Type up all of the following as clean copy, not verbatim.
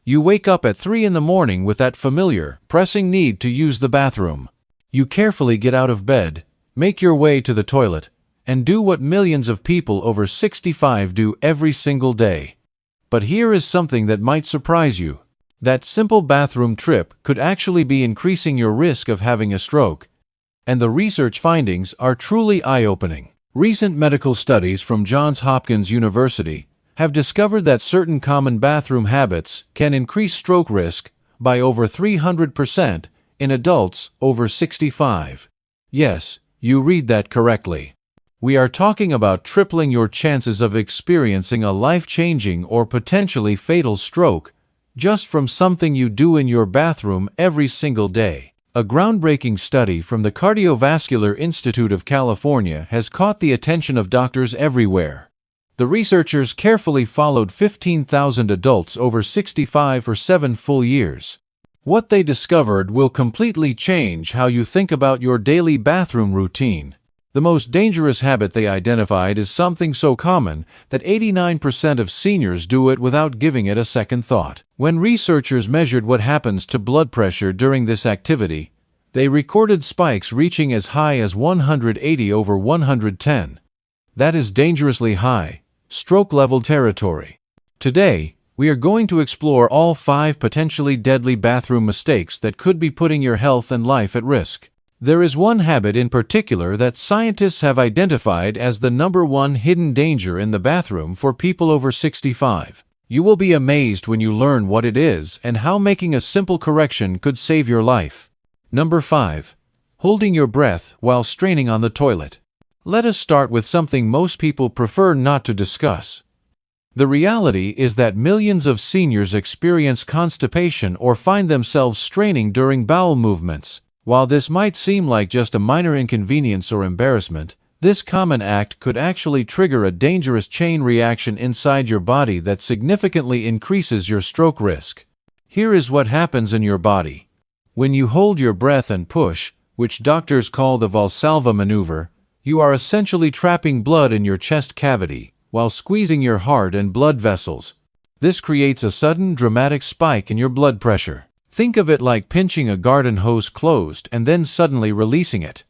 You wake up at 3 in the morning with that familiar, pressing need to use the bathroom. You carefully get out of bed, make your way to the toilet, and do what millions of people over 65 do every single day. But here is something that might surprise you. That simple bathroom trip could actually be increasing your risk of having a stroke. And the research findings are truly eye-opening. Recent medical studies from Johns Hopkins University have discovered that certain common bathroom habits can increase stroke risk by over 300% in adults over 65. Yes, you read that correctly. We are talking about tripling your chances of experiencing a life-changing or potentially fatal stroke just from something you do in your bathroom every single day. A groundbreaking study from the Cardiovascular Institute of California has caught the attention of doctors everywhere. The researchers carefully followed 15,000 adults over 65 for 7 full years. What they discovered will completely change how you think about your daily bathroom routine. The most dangerous habit they identified is something so common that 89% of seniors do it without giving it a second thought. When researchers measured what happens to blood pressure during this activity, they recorded spikes reaching as high as 180 over 110. That is dangerously high, stroke-level territory. Today, we are going to explore all 5 potentially deadly bathroom mistakes that could be putting your health and life at risk. There is one habit in particular that scientists have identified as the #1 hidden danger in the bathroom for people over 65. You will be amazed when you learn what it is and how making a simple correction could save your life. Number 5. Holding your breath while straining on the toilet. Let us start with something most people prefer not to discuss. The reality is that millions of seniors experience constipation or find themselves straining during bowel movements. While this might seem like just a minor inconvenience or embarrassment, this common act could actually trigger a dangerous chain reaction inside your body that significantly increases your stroke risk. Here is what happens in your body. When you hold your breath and push, which doctors call the Valsalva maneuver, you are essentially trapping blood in your chest cavity while squeezing your heart and blood vessels. This creates a sudden, dramatic spike in your blood pressure. Think of it like pinching a garden hose closed and then suddenly releasing it.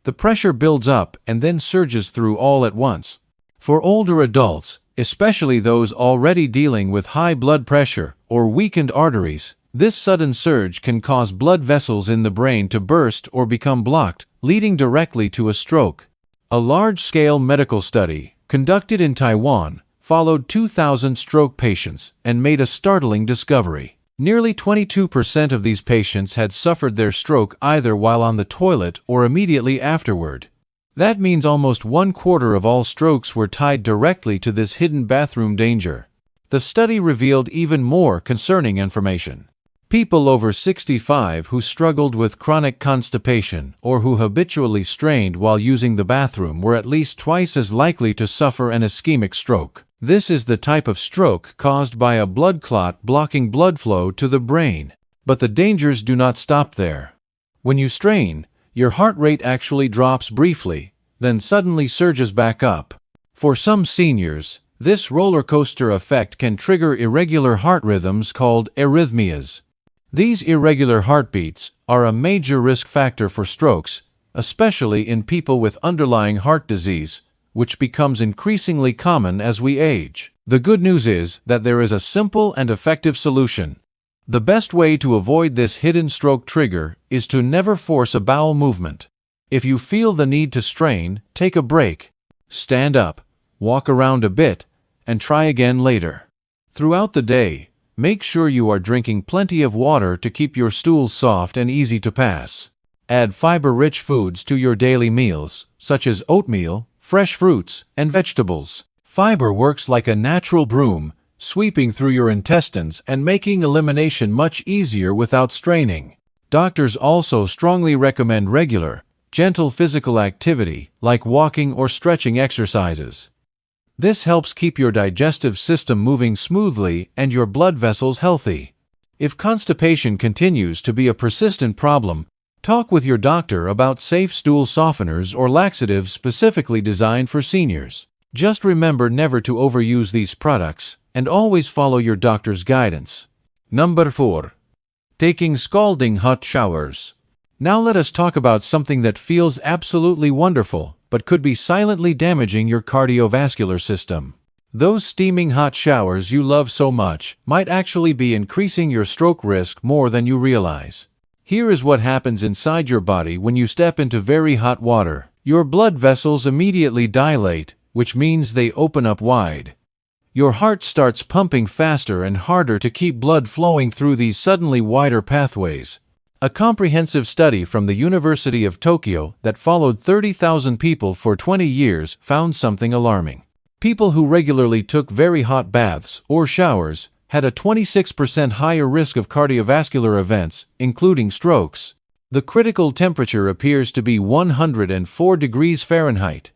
The pressure builds up and then surges through all at once. For older adults, especially those already dealing with high blood pressure or weakened arteries, this sudden surge can cause blood vessels in the brain to burst or become blocked, leading directly to a stroke. A large-scale medical study, conducted in Taiwan, followed 2,000 stroke patients and made a startling discovery. Nearly 22% of these patients had suffered their stroke either while on the toilet or immediately afterward. That means almost 1/4 of all strokes were tied directly to this hidden bathroom danger. The study revealed even more concerning information. People over 65 who struggled with chronic constipation or who habitually strained while using the bathroom were at least twice as likely to suffer an ischemic stroke. This is the type of stroke caused by a blood clot blocking blood flow to the brain. But the dangers do not stop there. When you strain, your heart rate actually drops briefly, then suddenly surges back up. For some seniors, this roller coaster effect can trigger irregular heart rhythms called arrhythmias. These irregular heartbeats are a major risk factor for strokes, especially in people with underlying heart disease, which becomes increasingly common as we age. The good news is that there is a simple and effective solution. The best way to avoid this hidden stroke trigger is to never force a bowel movement. If you feel the need to strain, take a break. Stand up, walk around a bit, and try again later. Throughout the day, make sure you are drinking plenty of water to keep your stools soft and easy to pass. Add fiber-rich foods to your daily meals, such as oatmeal, fresh fruits, and vegetables. Fiber works like a natural broom, sweeping through your intestines and making elimination much easier without straining. Doctors also strongly recommend regular, gentle physical activity like walking or stretching exercises. This helps keep your digestive system moving smoothly and your blood vessels healthy. If constipation continues to be a persistent problem, talk with your doctor about safe stool softeners or laxatives specifically designed for seniors. Just remember never to overuse these products and always follow your doctor's guidance. Number 4. Taking scalding hot showers. Now let us talk about something that feels absolutely wonderful, but could be silently damaging your cardiovascular system. Those steaming hot showers you love so much might actually be increasing your stroke risk more than you realize. Here is what happens inside your body when you step into very hot water. Your blood vessels immediately dilate, which means they open up wide. Your heart starts pumping faster and harder to keep blood flowing through these suddenly wider pathways. A comprehensive study from the University of Tokyo that followed 30,000 people for 20 years found something alarming. People who regularly took very hot baths or showers had a 26% higher risk of cardiovascular events, including strokes. The critical temperature appears to be 104 degrees Fahrenheit.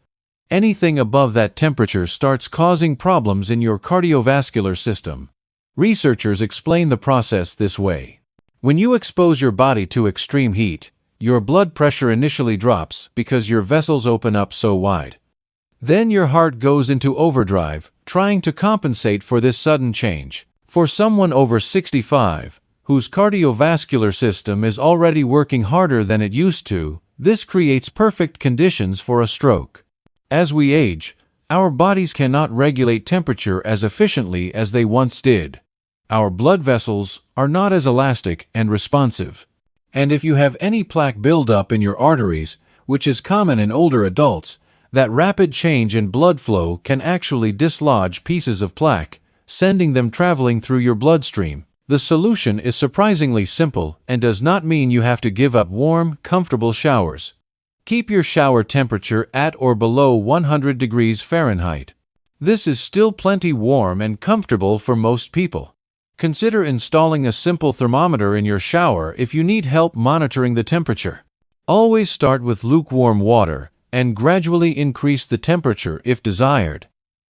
Anything above that temperature starts causing problems in your cardiovascular system. Researchers explain the process this way. When you expose your body to extreme heat, your blood pressure initially drops because your vessels open up so wide. Then your heart goes into overdrive, trying to compensate for this sudden change. For someone over 65, whose cardiovascular system is already working harder than it used to, this creates perfect conditions for a stroke. As we age, our bodies cannot regulate temperature as efficiently as they once did. Our blood vessels are not as elastic and responsive. And if you have any plaque buildup in your arteries, which is common in older adults, that rapid change in blood flow can actually dislodge pieces of plaque, sending them traveling through your bloodstream. The solution is surprisingly simple and does not mean you have to give up warm, comfortable showers. Keep your shower temperature at or below 100 degrees Fahrenheit. This is still plenty warm and comfortable for most people. Consider installing a simple thermometer in your shower if you need help monitoring the temperature. Always start with lukewarm water and gradually increase the temperature if desired.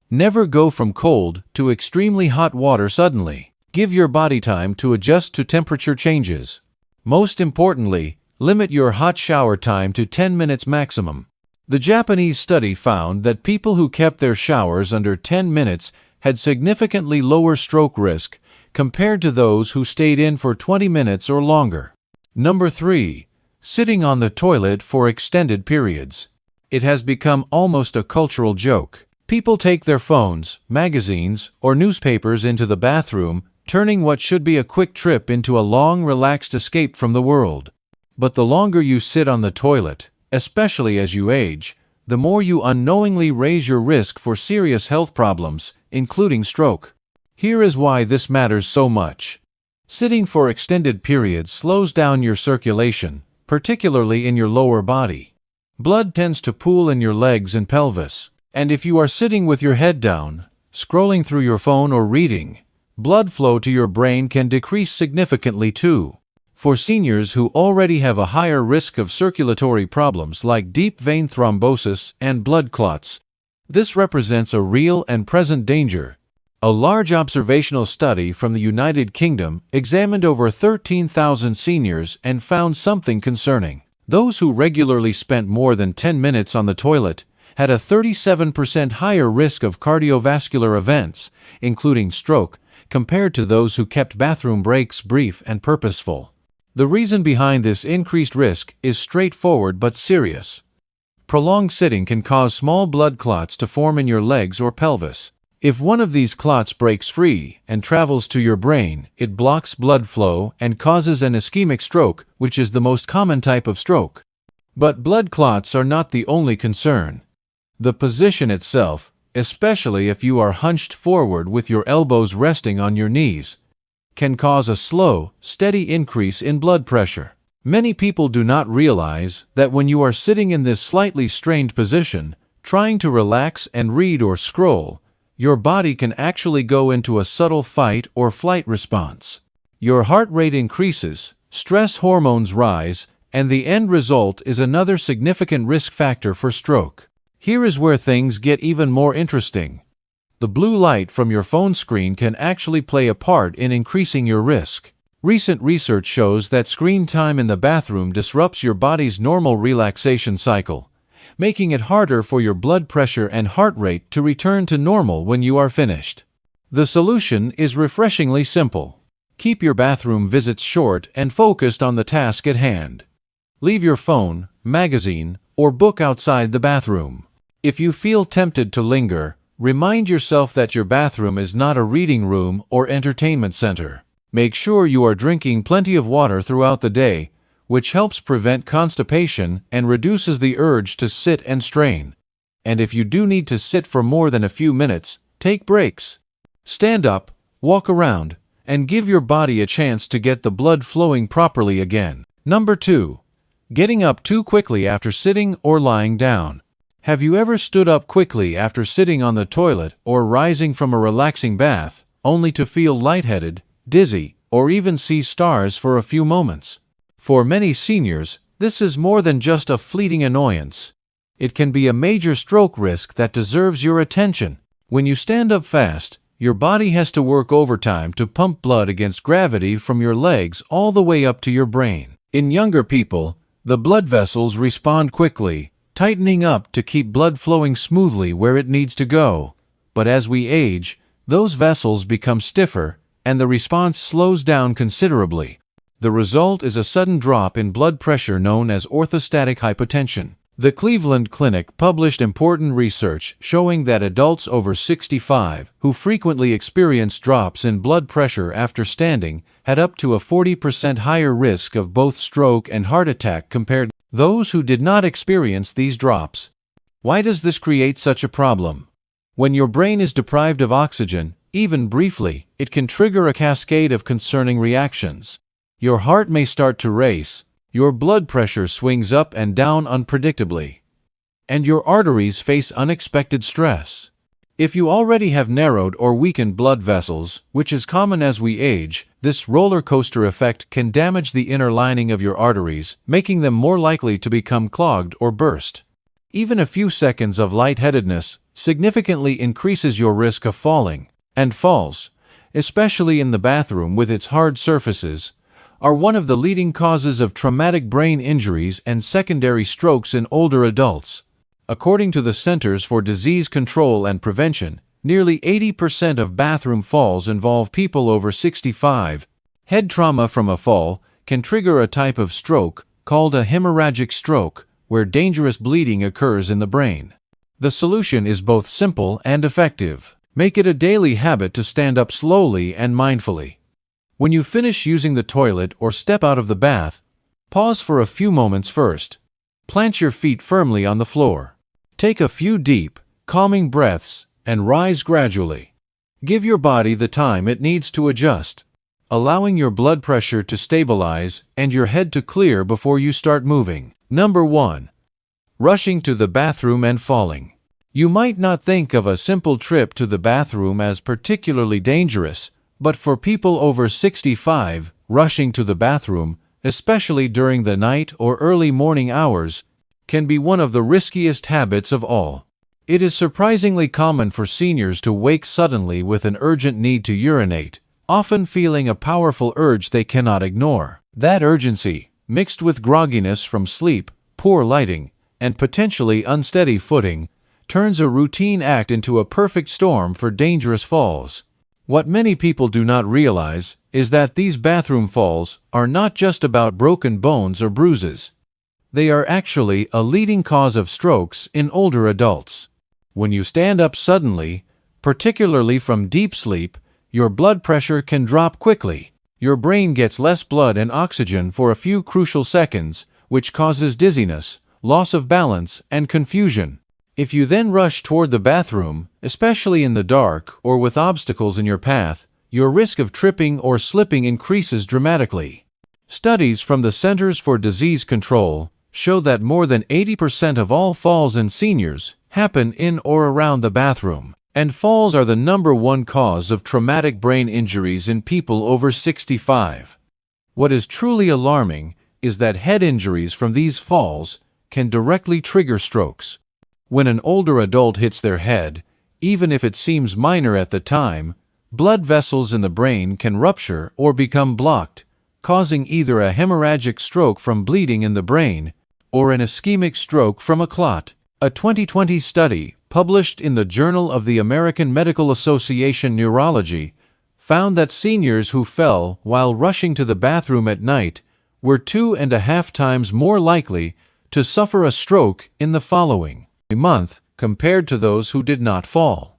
Never go from cold to extremely hot water suddenly. Give your body time to adjust to temperature changes. Most importantly, limit your hot shower time to 10 minutes maximum. The Japanese study found that people who kept their showers under 10 minutes had significantly lower stroke risk compared to those who stayed in for 20 minutes or longer. Number 3. Sitting on the toilet for extended periods. It has become almost a cultural joke. People take their phones, magazines, or newspapers into the bathroom, turning what should be a quick trip into a long, relaxed escape from the world. But the longer you sit on the toilet, especially as you age, the more you unknowingly raise your risk for serious health problems, including stroke. Here is why this matters so much. Sitting for extended periods slows down your circulation, particularly in your lower body. Blood tends to pool in your legs and pelvis. And if you are sitting with your head down, scrolling through your phone or reading, blood flow to your brain can decrease significantly too. For seniors who already have a higher risk of circulatory problems like deep vein thrombosis and blood clots, this represents a real and present danger. A large observational study from the United Kingdom examined over 13,000 seniors and found something concerning. Those who regularly spent more than 10 minutes on the toilet had a 37% higher risk of cardiovascular events, including stroke, compared to those who kept bathroom breaks brief and purposeful. The reason behind this increased risk is straightforward but serious. Prolonged sitting can cause small blood clots to form in your legs or pelvis. If one of these clots breaks free and travels to your brain, it blocks blood flow and causes an ischemic stroke, which is the most common type of stroke. But blood clots are not the only concern. The position itself, especially if you are hunched forward with your elbows resting on your knees, can cause a slow, steady increase in blood pressure. Many people do not realize that when you are sitting in this slightly strained position, trying to relax and read or scroll, your body can actually go into a subtle fight or flight response. Your heart rate increases, stress hormones rise, and the end result is another significant risk factor for stroke. Here is where things get even more interesting. The blue light from your phone screen can actually play a part in increasing your risk. Recent research shows that screen time in the bathroom disrupts your body's normal relaxation cycle, making it harder for your blood pressure and heart rate to return to normal when you are finished. The solution is refreshingly simple. Keep your bathroom visits short and focused on the task at hand. Leave your phone, magazine, or book outside the bathroom. If you feel tempted to linger, remind yourself that your bathroom is not a reading room or entertainment center. Make sure you are drinking plenty of water throughout the day, which helps prevent constipation and reduces the urge to sit and strain. And if you do need to sit for more than a few minutes, take breaks. Stand up, walk around, and give your body a chance to get the blood flowing properly again. Number 2. Getting up too quickly after sitting or lying down. Have you ever stood up quickly after sitting on the toilet or rising from a relaxing bath, only to feel lightheaded, dizzy, or even see stars for a few moments? For many seniors, this is more than just a fleeting annoyance. It can be a major stroke risk that deserves your attention. When you stand up fast, your body has to work overtime to pump blood against gravity from your legs all the way up to your brain. In younger people, the blood vessels respond quickly, tightening up to keep blood flowing smoothly where it needs to go. But as we age, those vessels become stiffer, and the response slows down considerably. The result is a sudden drop in blood pressure known as orthostatic hypotension. The Cleveland Clinic published important research showing that adults over 65 who frequently experience drops in blood pressure after standing had up to a 40% higher risk of both stroke and heart attack compared to those who did not experience these drops. Why does this create such a problem? When your brain is deprived of oxygen, even briefly, it can trigger a cascade of concerning reactions. Your heart may start to race, your blood pressure swings up and down unpredictably, and your arteries face unexpected stress. If you already have narrowed or weakened blood vessels, which is common as we age, this roller coaster effect can damage the inner lining of your arteries, making them more likely to become clogged or burst. Even a few seconds of lightheadedness significantly increases your risk of falling, and falls, especially in the bathroom with its hard surfaces, are one of the leading causes of traumatic brain injuries and secondary strokes in older adults. According to the Centers for Disease Control and Prevention, nearly 80% of bathroom falls involve people over 65. Head trauma from a fall can trigger a type of stroke called a hemorrhagic stroke, where dangerous bleeding occurs in the brain. The solution is both simple and effective. Make it a daily habit to stand up slowly and mindfully. When you finish using the toilet or step out of the bath, pause for a few moments first. Plant your feet firmly on the floor. Take a few deep, calming breaths and rise gradually. Give your body the time it needs to adjust, allowing your blood pressure to stabilize and your head to clear before you start moving. Number 1. Rushing to the bathroom and falling. You might not think of a simple trip to the bathroom as particularly dangerous, but for people over 65, rushing to the bathroom, especially during the night or early morning hours, can be one of the riskiest habits of all. It is surprisingly common for seniors to wake suddenly with an urgent need to urinate, often feeling a powerful urge they cannot ignore. That urgency, mixed with grogginess from sleep, poor lighting, and potentially unsteady footing, turns a routine act into a perfect storm for dangerous falls. What many people do not realize is that these bathroom falls are not just about broken bones or bruises. They are actually a leading cause of strokes in older adults. When you stand up suddenly, particularly from deep sleep, your blood pressure can drop quickly. Your brain gets less blood and oxygen for a few crucial seconds, which causes dizziness, loss of balance, and confusion. If you then rush toward the bathroom, especially in the dark or with obstacles in your path, your risk of tripping or slipping increases dramatically. Studies from the Centers for Disease Control show that more than 80% of all falls in seniors happen in or around the bathroom, and falls are the number 1 cause of traumatic brain injuries in people over 65. What is truly alarming is that head injuries from these falls can directly trigger strokes. When an older adult hits their head, even if it seems minor at the time, blood vessels in the brain can rupture or become blocked, causing either a hemorrhagic stroke from bleeding in the brain or an ischemic stroke from a clot. A 2020 study, published in the Journal of the American Medical Association Neurology, found that seniors who fell while rushing to the bathroom at night were 2.5 times more likely to suffer a stroke in the following month compared to those who did not fall.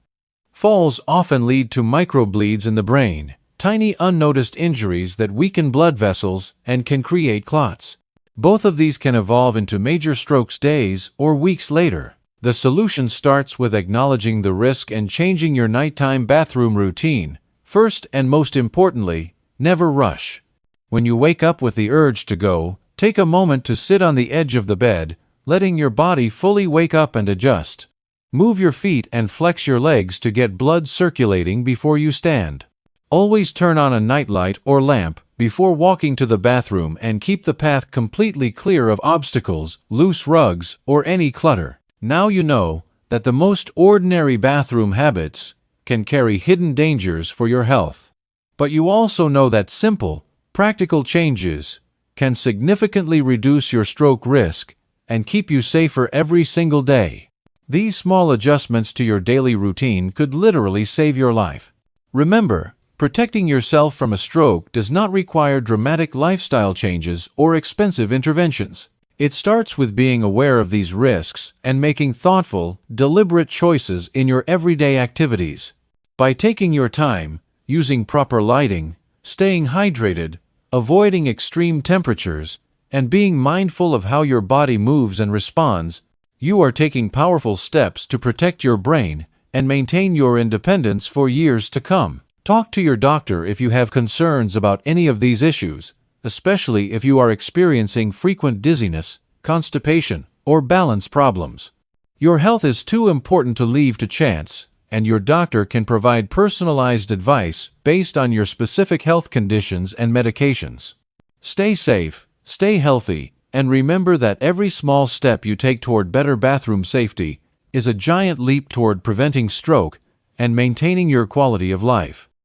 Falls often lead to microbleeds in the brain, tiny unnoticed injuries that weaken blood vessels and can create clots. Both of these can evolve into major strokes days or weeks later. The solution starts with acknowledging the risk and changing your nighttime bathroom routine. First and most importantly, never rush. When you wake up with the urge to go, take a moment to sit on the edge of the bed, letting your body fully wake up and adjust. Move your feet and flex your legs to get blood circulating before you stand. Always turn on a nightlight or lamp before walking to the bathroom and keep the path completely clear of obstacles, loose rugs, or any clutter. Now you know that the most ordinary bathroom habits can carry hidden dangers for your health. But you also know that simple, practical changes can significantly reduce your stroke risk and keep you safer every single day. These small adjustments to your daily routine could literally save your life. Remember, protecting yourself from a stroke does not require dramatic lifestyle changes or expensive interventions. It starts with being aware of these risks and making thoughtful, deliberate choices in your everyday activities. By taking your time, using proper lighting, staying hydrated, avoiding extreme temperatures, and being mindful of how your body moves and responds, you are taking powerful steps to protect your brain and maintain your independence for years to come. Talk to your doctor if you have concerns about any of these issues, especially if you are experiencing frequent dizziness, constipation, or balance problems. Your health is too important to leave to chance, and your doctor can provide personalized advice based on your specific health conditions and medications. Stay safe, stay healthy, and remember that every small step you take toward better bathroom safety is a giant leap toward preventing stroke and maintaining your quality of life.